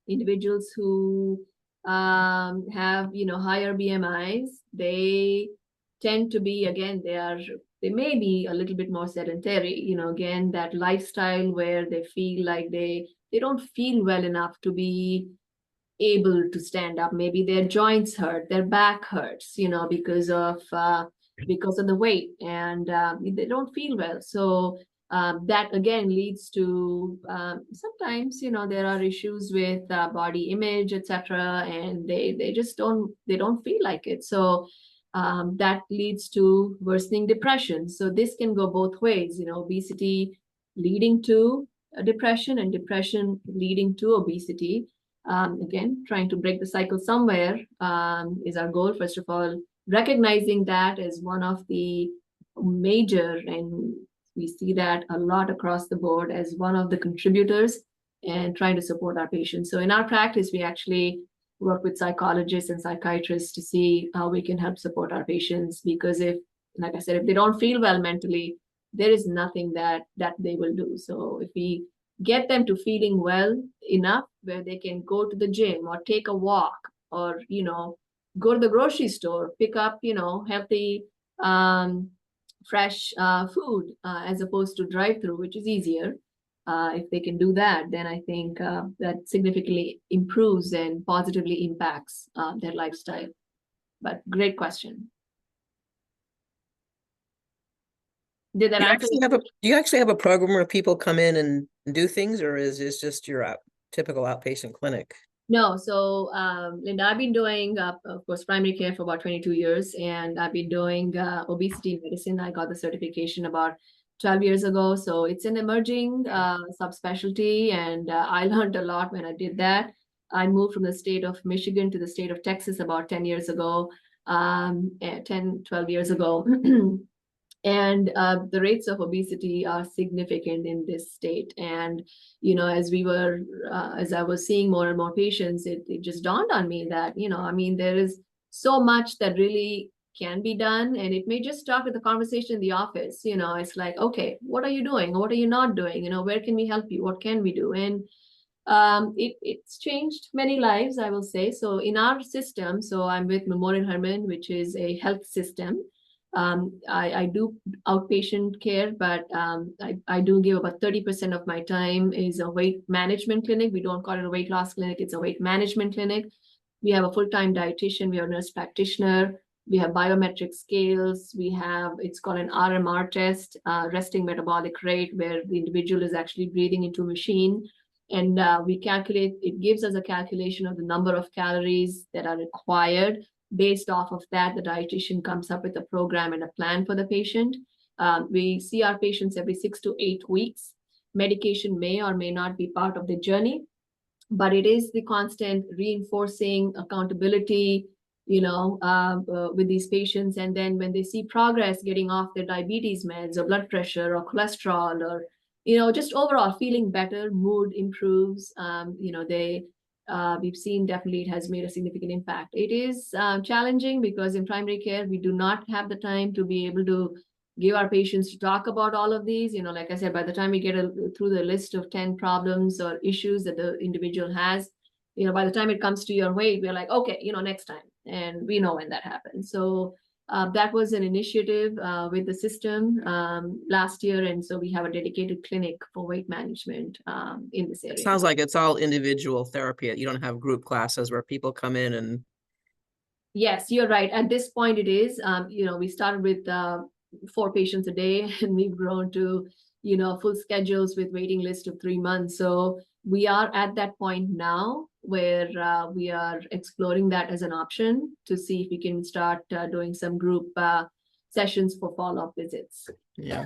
Individuals who have higher BMIs, they tend to be, again, they may be a little bit more sedentary, again, that lifestyle where they feel like they don't feel well enough to be able to stand up. Maybe their joints hurt, their back hurts, because of the weight, and they don't feel well. So that again leads to sometimes there are issues with body image, etc., and they just don't feel like it. So that leads to worsening depression. So this can go both ways, obesity leading to depression and depression leading to obesity. Again, trying to break the cycle somewhere is our goal. First of all, recognizing that as one of the major, and we see that a lot across the board, as one of the contributors, and trying to support our patients. So in our practice, we actually work with psychologists and psychiatrists to see how we can help support our patients, because like I said, if they don't feel well mentally, there is nothing that they will do. So if we get them to feeling well enough where they can go to the gym or take a walk, or go to the grocery store, pick up healthy fresh food as opposed to drive through, which is easier. If they can do that, then I think that significantly improves and positively impacts their lifestyle. But great question. Did that answer? Do you actually have a program where people come in and do things, or is this just your typical outpatient clinic? No, so Linda, I've been doing, of course, primary care for about 22 years, and I've been doing obesity medicine. I got the certification about 12 years ago, so it's an emerging subspecialty, and I learned a lot when I did that. I moved from the state of Michigan to the state of Texas about 10 years ago, 10, 12 years ago. And the rates of obesity are significant in this state. And, as I was seeing more and more patients, it just dawned on me that, there is so much that really can be done. And it may just start with a conversation in the office. It's like, okay, what are you doing? What are you not doing? Where can we help you? What can we do? And it's changed many lives, I will say. So in our system, so I'm with Memorial Hermann, which is a health system. I do outpatient care, but I do give about 30% of my time is a weight management clinic. We don't call it a weight loss clinic. It's a weight management clinic. We have a full-time dietitian. We have a nurse practitioner. We have biometric scales. We have, it's called an RMR test, resting metabolic rate, where the individual is actually breathing into a machine. And we calculate, it gives us a calculation of the number of calories that are required. Based off of that, the dietitian comes up with a program and a plan for the patient. We see our patients every 6 to 8 weeks. Medication may or may not be part of the journey, but it is the constant reinforcing accountability, with these patients. And then when they see progress getting off their diabetes meds or blood pressure or cholesterol or, just overall feeling better, mood improves, we've seen definitely it has made a significant impact. It is challenging because in primary care, we do not have the time to be able to give our patients to talk about all of these. Like I said, by the time we get through the list of 10 problems or issues that the individual has, by the time it comes to your weight, we're like, okay, next time. And we know when that happens. So that was an initiative with the system last year. And so we have a dedicated clinic for weight management in this area. It sounds like it's all individual therapy. You don't have group classes where people come in and. Yes, you're right. At this point it is, we started with 4 patients a day and we've grown to, full schedules with waiting list of 3 months. So we are at that point now where we are exploring that as an option to see if we can start doing some group sessions for follow-up visits. Yeah,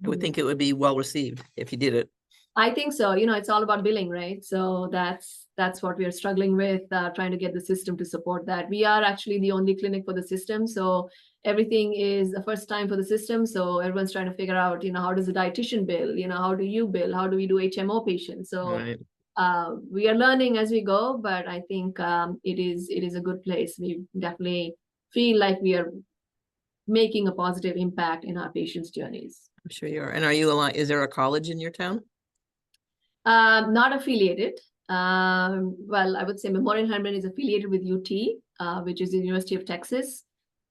I would think it would be well received if you did it. I think so. It's all about billing, right? So that's what we are struggling with, trying to get the system to support that. We are actually the only clinic for the system. So everything is the first time for the system. So everyone's trying to figure out, how does the dietitian bill? How do you bill? How do we do HMO patients? So Right. We are learning as we go, but I think it is a good place. We definitely feel like we are making a positive impact in our patients' journeys. I'm sure you are. And are you aligned? Is there a college in your town? Not affiliated. Well, I would say Memorial Hermann is affiliated with UT, which is the University of Texas.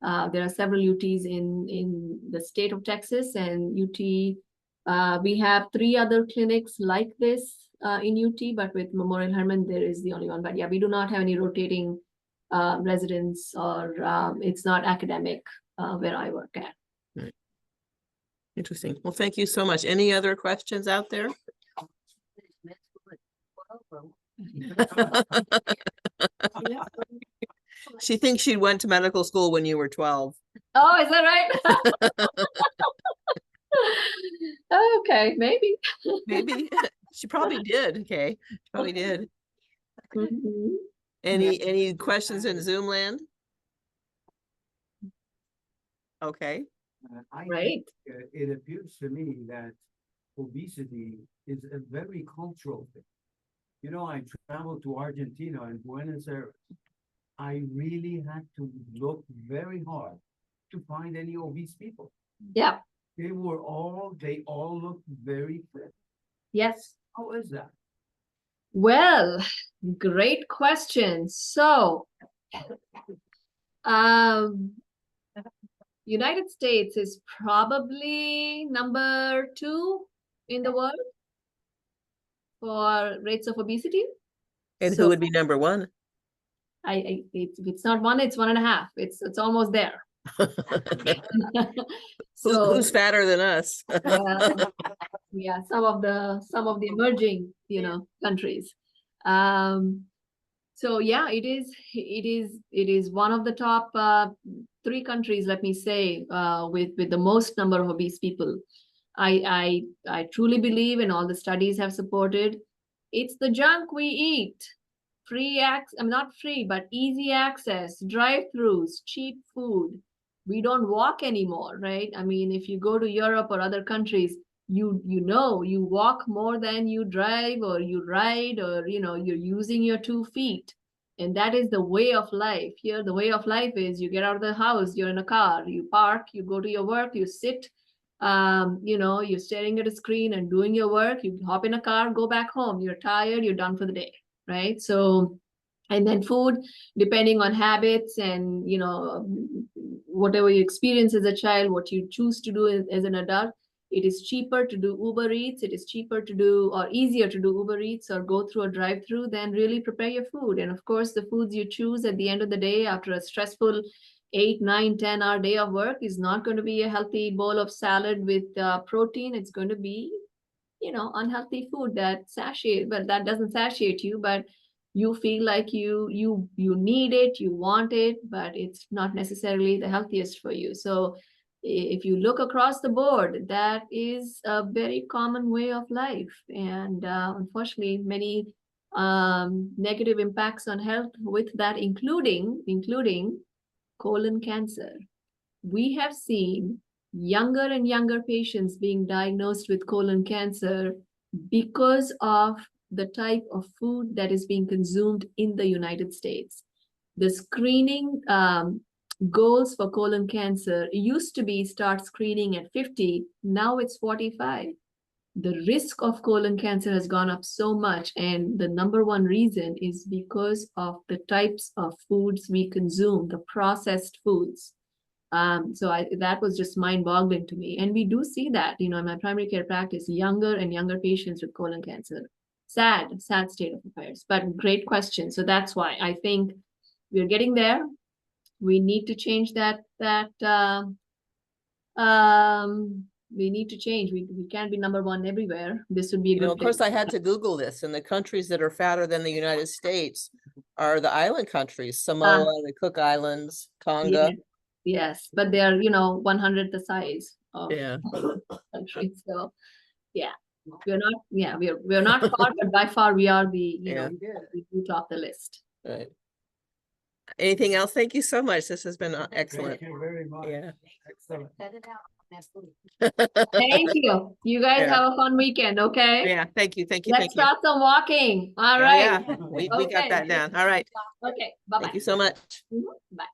There are several UTs in the state of Texas, and UT, we have 3 other clinics like this in UT, but with Memorial Hermann, there is the only one. But yeah, we do not have any rotating residents, or it's not academic where I work at. Right. Interesting. Well, thank you so much. Any other questions out there? She thinks she went to medical school when you were 12. Oh, is that right? Okay, maybe. Maybe. She probably did. Okay. She probably did. Mhm. Any questions in Zoom land? Okay. I Right. think, it appears to me that obesity is a very cultural thing. I traveled to Argentina and Buenos Aires. I really had to look very hard to find any obese people. Yeah. They all looked very fit. Yes. How is that? Well, great question. So, United States is probably number 2 in the world for rates of obesity. And So who would be number 1? it's not 1, it's 1.5. It's almost there. So Who's fatter than us? yeah, some of the emerging, countries. So yeah, it is one of the top 3 countries, let me say, with the most number of obese people. I truly believe, and all the studies have supported, it's the junk we eat. Not free, but easy access, drive-throughs, cheap food. We don't walk anymore, right? I mean, if you go to Europe or other countries, you walk more than you drive or you ride, or you're using your 2 feet. And that is the way of life. Here, the way of life is you get out of the house, you're in a car, you park, you go to your work, you sit, you're staring at a screen and doing your work, you hop in a car, go back home, you're tired, you're done for the day, right? So, and then food, depending on habits and, whatever you experience as a child, what you choose to do as an adult, it is cheaper to do Uber Eats. It is cheaper to do, or easier to do Uber Eats or go through a drive-through than really prepare your food. And of course, the foods you choose at the end of the day after a stressful 8, 9, 10-hour day of work is not going to be a healthy bowl of salad with protein. It's going to be, unhealthy food that doesn't satiate you, but you feel like you need it, you want it, but it's not necessarily the healthiest for you. So if you look across the board, that is a very common way of life. And unfortunately, many negative impacts on health with that, including colon cancer. We have seen younger and younger patients being diagnosed with colon cancer because of the type of food that is being consumed in the United States. The screening goals for colon cancer used to be start screening at 50, now it's 45. The risk of colon cancer has gone up so much, and the number one reason is because of the types of foods we consume, the processed foods. That was just mind-boggling to me. And we do see that, in my primary care practice, younger and younger patients with colon cancer. Sad state of affairs, but great question. So that's why I think we're getting there. We need to change that. We need to change. We can't be number one everywhere. This would be a You know, good of course, thing. I had to Google this, and the countries that are fatter than the United States are the island countries, Samoa, the Cook Islands, Tonga. Yes, but they are, 100 the size of Yeah. countries. So, yeah, we're not far, but by far we are the, Yeah. we top the list. Right. Anything else? Thank you so much. This has been excellent. Thank you very much. Yeah. Excellent. Cut it out. That's food. Thank you. You guys Yeah. have a fun weekend, okay? Yeah, thank you, Let's thank you. start some walking. All Yeah, right. yeah, we got Okay. that down. All right. Okay. Bye-bye. Thank you so much. Mhm. Bye.